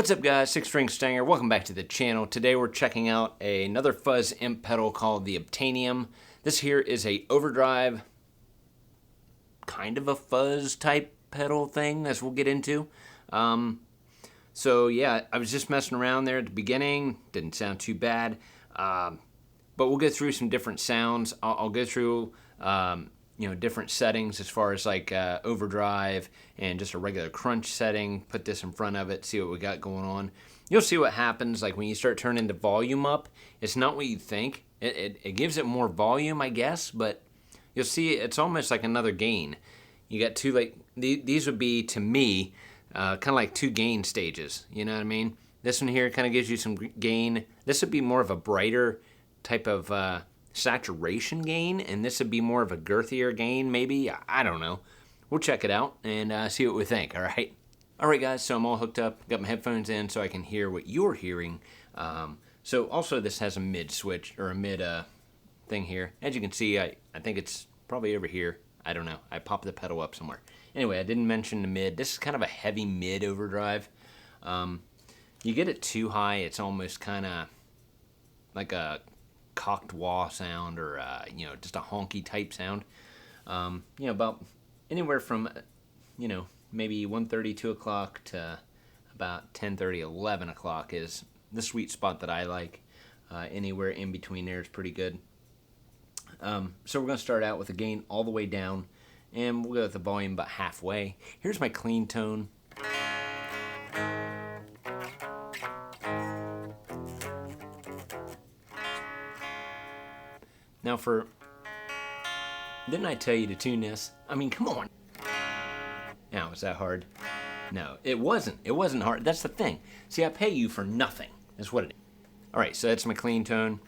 What's up guys, Six String Stanger, welcome back to the channel. Today we're checking out another FUZZimp pedal called the Obtainium. This here is a overdrive, kind of a fuzz type pedal thing as we'll get into. So yeah, I was just messing around there at the beginning, didn't sound too bad. But we'll go through some different sounds. I'll go through different settings as far as like overdrive and just a regular crunch setting. Put this in front of it, see what we got going on. You'll see what happens like when you start turning the volume up. It's not what you think. It gives it more volume, I guess, but you'll see it's almost like another gain. You got two, like these would be to me kind of like two gain stages. You know what I mean? This one here kind of gives you some gain. This would be more of a brighter type of saturation gain, and this would be more of a girthier gain, maybe. I don't know. We'll check it out and see what we think. All right guys, so I'm all hooked up, got my headphones in so I can hear what you're hearing. So also this has a mid switch, or a mid thing here. As you can see, I think it's probably over here. I don't know, I popped the pedal up somewhere. Anyway, I didn't mention the mid. This is kind of a heavy mid overdrive. You get it too high, it's almost kind of like a cocked wah sound, or just a honky type sound. About anywhere from maybe 1:30, 2 o'clock to about 10:30, 11 o'clock is the sweet spot that I like. Anywhere in between there is pretty good. So we're going to start out with the gain all the way down, and we'll go with the volume about halfway. Here's my clean tone. Now didn't I tell you to tune this? I mean, come on. Now, was that hard? No, it wasn't. It wasn't hard. That's the thing. See, I pay you for nothing. That's what it is. All right, so that's my clean tone.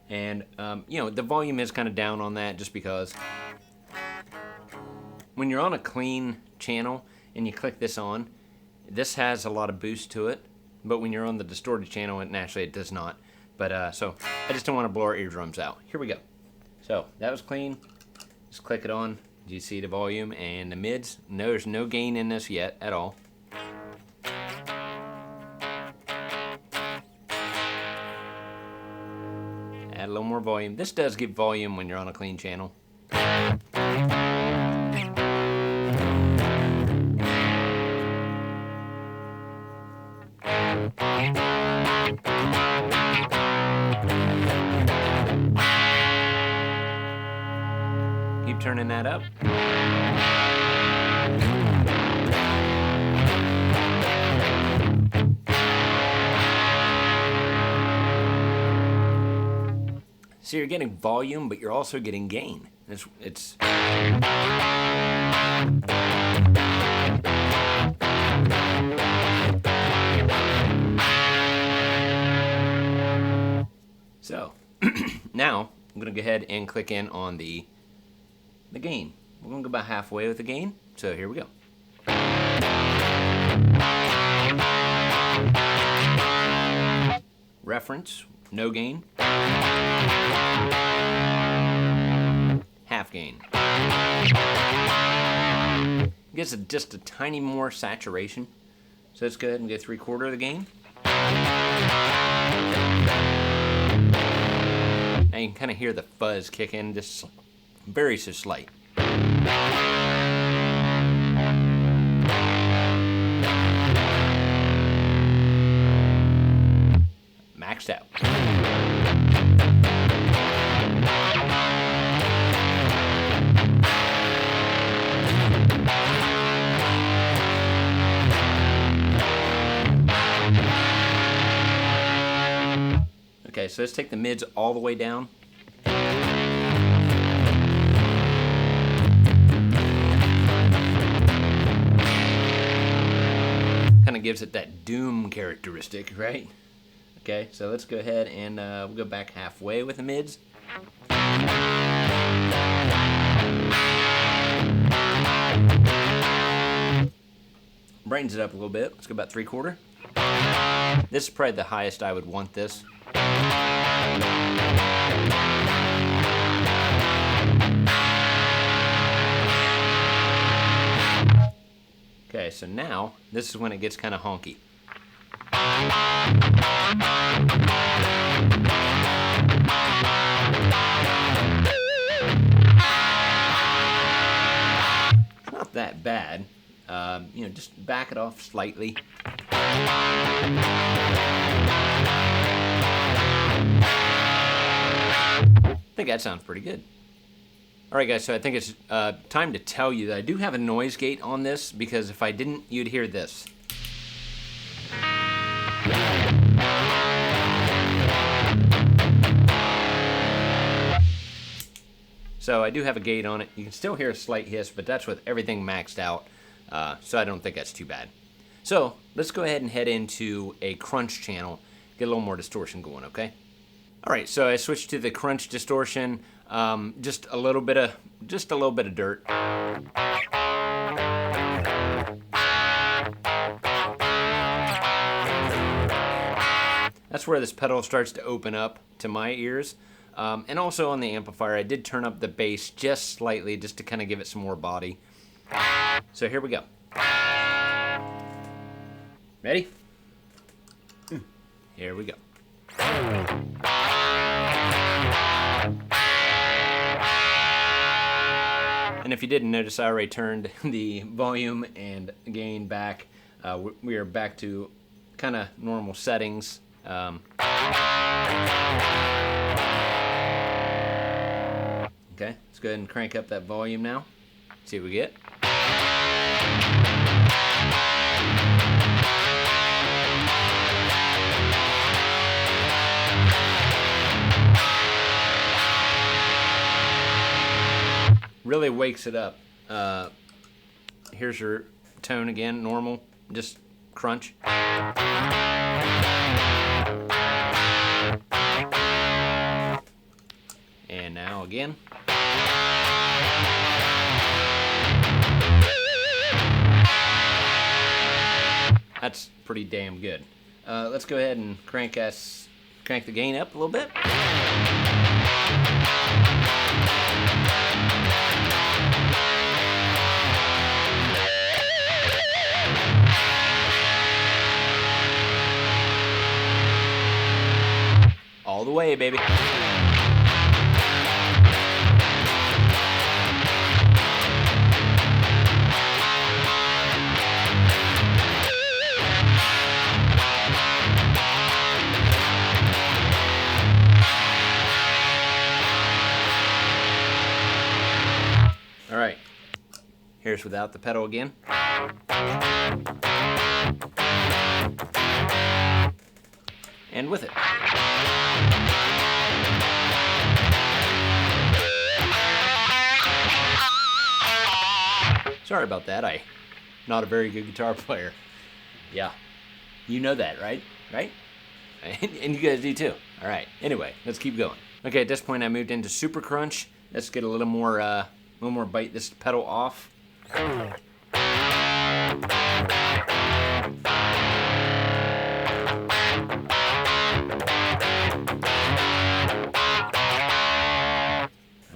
And, the volume is kind of down on that just because when you're on a clean channel and you click this on, this has a lot of boost to it. But when you're on the distorted channel, it does not. But, so I just don't want to blow our eardrums out. Here we go. So that was clean. Just click it on. Do you see the volume and the mids? No, there's no gain in this yet at all. Add a little more volume. This does give volume when you're on a clean channel. Keep turning that up. So you're getting volume, but you're also getting gain. It's so now I'm gonna go ahead and click in on the gain. We're gonna go about halfway with the gain. So here we go. Reference, no gain. Half gain. Gives it just a tiny more saturation. So let's go ahead and get 3/4 of the gain. Now you can kind of hear the fuzz kick in, just very so slight. Maxed out. Okay, so let's take the mids all the way down. Kind of gives it that doom characteristic, right? Okay, so let's go ahead and we'll go back halfway with the mids. Brightens it up a little bit. Let's go about 3/4. This is probably the highest I would want this. Okay, so now this is when it gets kind of honky. Not that bad. You know, just back it off slightly. I think that sounds pretty good. Alright guys, so I think it's time to tell you that I do have a noise gate on this, because if I didn't, you'd hear this. So I do have a gate on it. You can still hear a slight hiss, but that's with everything maxed out, so I don't think that's too bad. So let's go ahead and head into a crunch channel, get a little more distortion going, okay? Alright, so I switched to the crunch distortion, just a little bit of dirt. That's where this pedal starts to open up to my ears. And also on the amplifier, I did turn up the bass just slightly, just to kind of give it some more body. So here we go. Ready? Here we go. And if you didn't notice, I already turned the volume and gain back. We are back to kind of normal settings. Okay, let's go ahead and crank up that volume now. See what we get. Really wakes it up. Here's your tone again, normal, just crunch. And now again. That's pretty damn good. Let's go ahead and crank the gain up a little bit. All the way, baby. All right, here's without the pedal again. And with it. Sorry about that, I'm not a very good guitar player. Yeah, you know that, right? Right? And you guys do too. All right, anyway, let's keep going. Okay, at this point I moved into super crunch. Let's get a little more bite this pedal off. All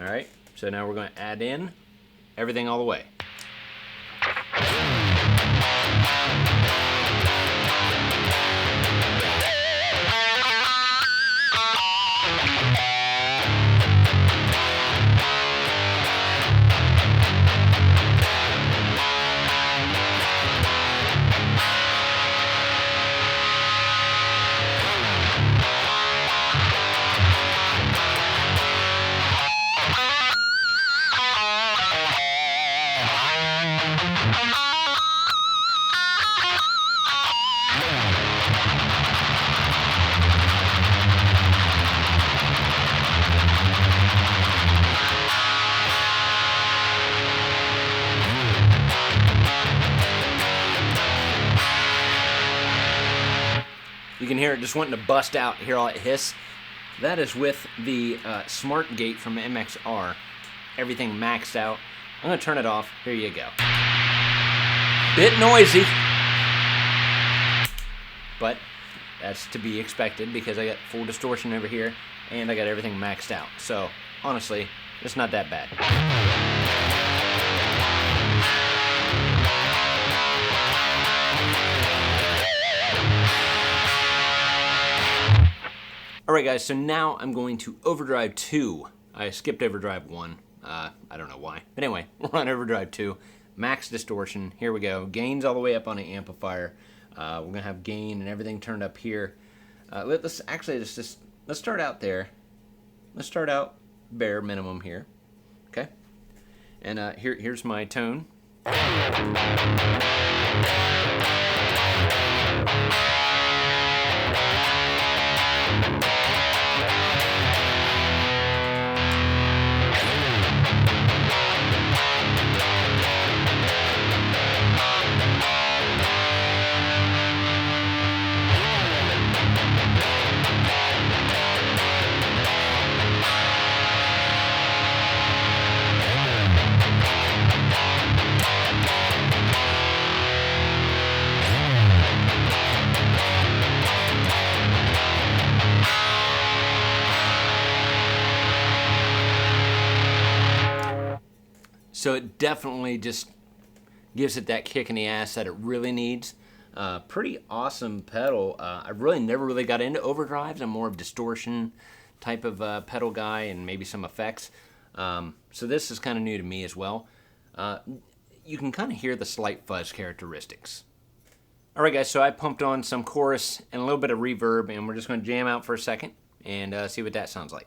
right, so now we're going to add in everything all the way. You can hear it just wanting to bust out, hear all that hiss. That is with the Smart Gate from MXR. Everything maxed out. I'm going to turn it off. Here you go. Bit noisy, but that's to be expected because I got full distortion over here and I got everything maxed out. So honestly, it's not that bad. Alright guys, so now I'm going to Overdrive 2. I skipped Overdrive 1. I don't know why. But anyway, we're on Overdrive 2. Max distortion. Here we go. Gain's all the way up on the amplifier. We're going to have gain and everything turned up here. Let's start out there. Let's start out bare minimum here. Okay? And here's my tone. So it definitely just gives it that kick in the ass that it really needs. Pretty awesome pedal. I really never really got into overdrives. I'm more of a distortion type of pedal guy and maybe some effects. So this is kind of new to me as well. You can kind of hear the slight fuzz characteristics. Alright guys, so I pumped on some chorus and a little bit of reverb, and we're just going to jam out for a second and see what that sounds like.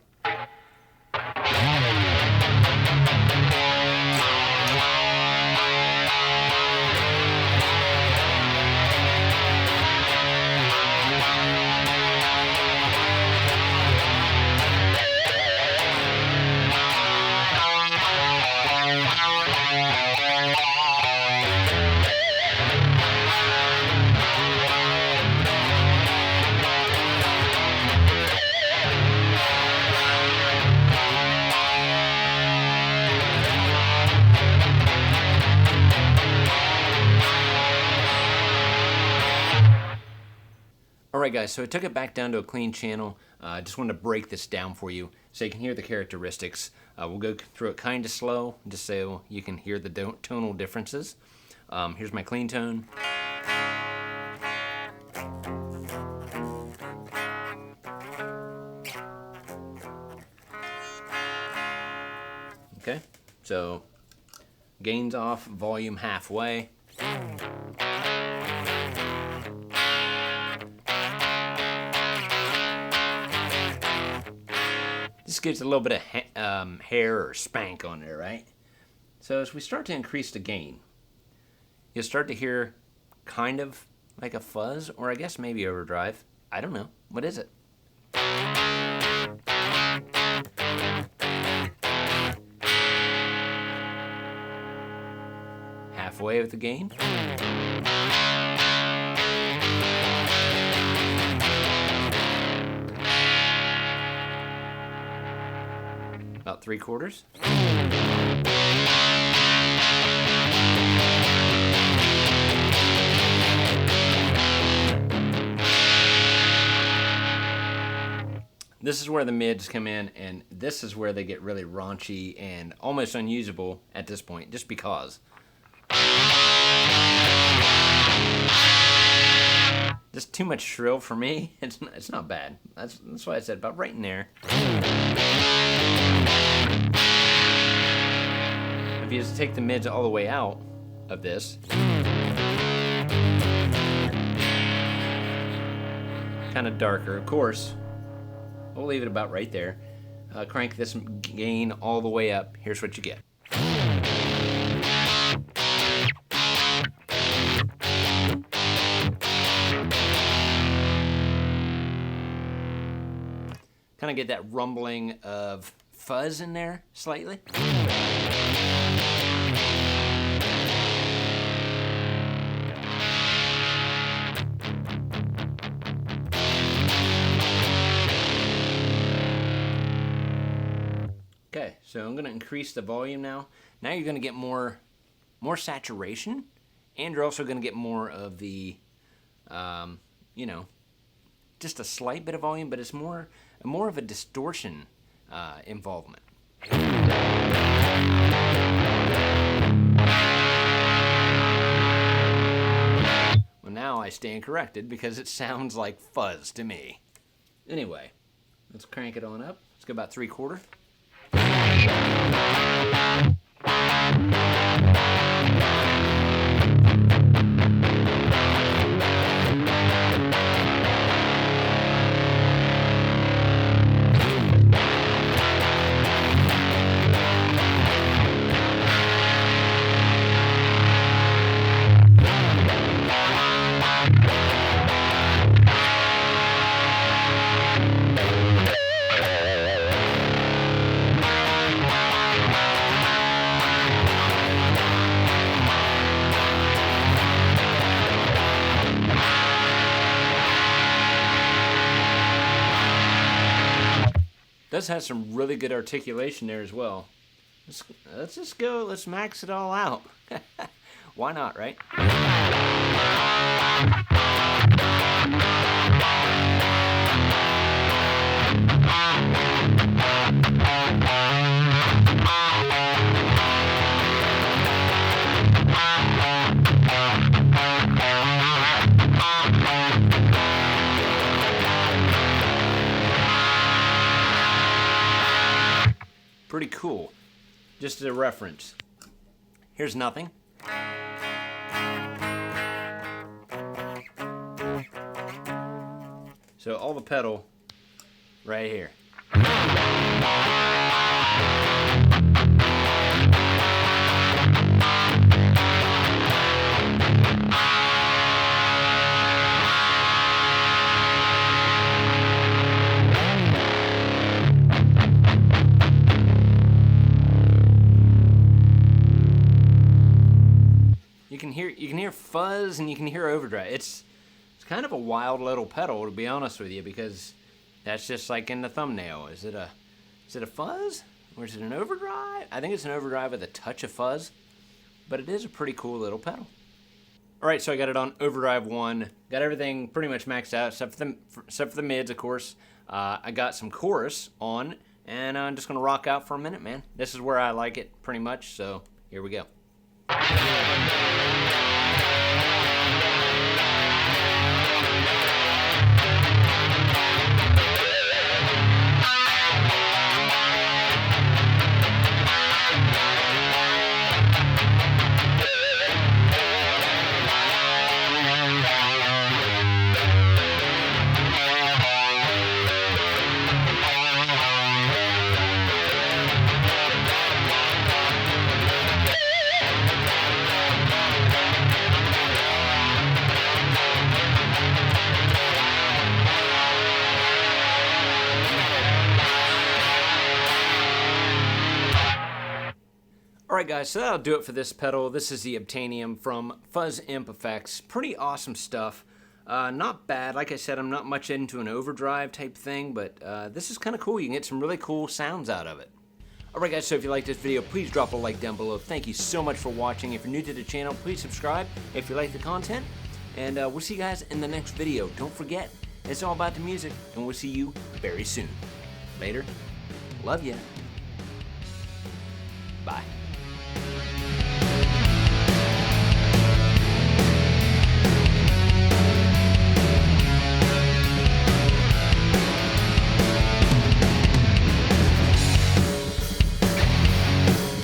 Alright guys, so I took it back down to a clean channel. I just wanted to break this down for you so you can hear the characteristics. We'll go through it kind of slow, just so you can hear the tonal differences. Here's my clean tone. Okay, so gain's off, volume halfway. This gives a little bit of hair or spank on there, right? So as we start to increase the gain, you'll start to hear kind of like a fuzz, or I guess maybe overdrive. I don't know. What is it? Halfway with the gain. About 3/4. This is where the mids come in, and this is where they get really raunchy and almost unusable at this point, just because. Just too much shrill for me. It's not bad. That's why I said about right in there. If you just take the mids all the way out of this, kind of darker, of course. We'll leave it about right there. Crank this gain all the way up. Here's what you get. Kind of get that rumbling of fuzz in there slightly. Okay, so I'm going to increase the volume now. Now you're going to get more saturation, and you're also going to get more of the, just a slight bit of volume, but it's more of a distortion involvement. Well, now I stand corrected because it sounds like fuzz to me. Anyway, Let's crank it on up. Let's go about 3/4. Does have some really good articulation there as well. Let's just go. Let's max it all out. Why not, right? Pretty cool. Just as a reference, here's nothing. So all the pedal right here. You can hear fuzz and you can hear overdrive. It's kind of a wild little pedal, to be honest with you, because that's just like in the thumbnail. Is it a fuzz or is it an overdrive? I think it's an overdrive with a touch of fuzz, but it is a pretty cool little pedal. All right, so I got it on overdrive 1. Got everything pretty much maxed out except for the mids, of course. I got some chorus on, and I'm just gonna rock out for a minute, man. This is where I like it pretty much. So here we go. Alright guys, so that'll do it for this pedal. This is the Obtainium from FUZZimp Effects. Pretty awesome stuff. Not bad. Like I said, I'm not much into an overdrive type thing, but this is kind of cool. You can get some really cool sounds out of it. Alright guys, so if you like this video, please drop a like down below. Thank you so much for watching. If you're new to the channel, please subscribe if you like the content. And we'll see you guys in the next video. Don't forget, it's all about the music, and we'll see you very soon. Later. Love ya. Bye.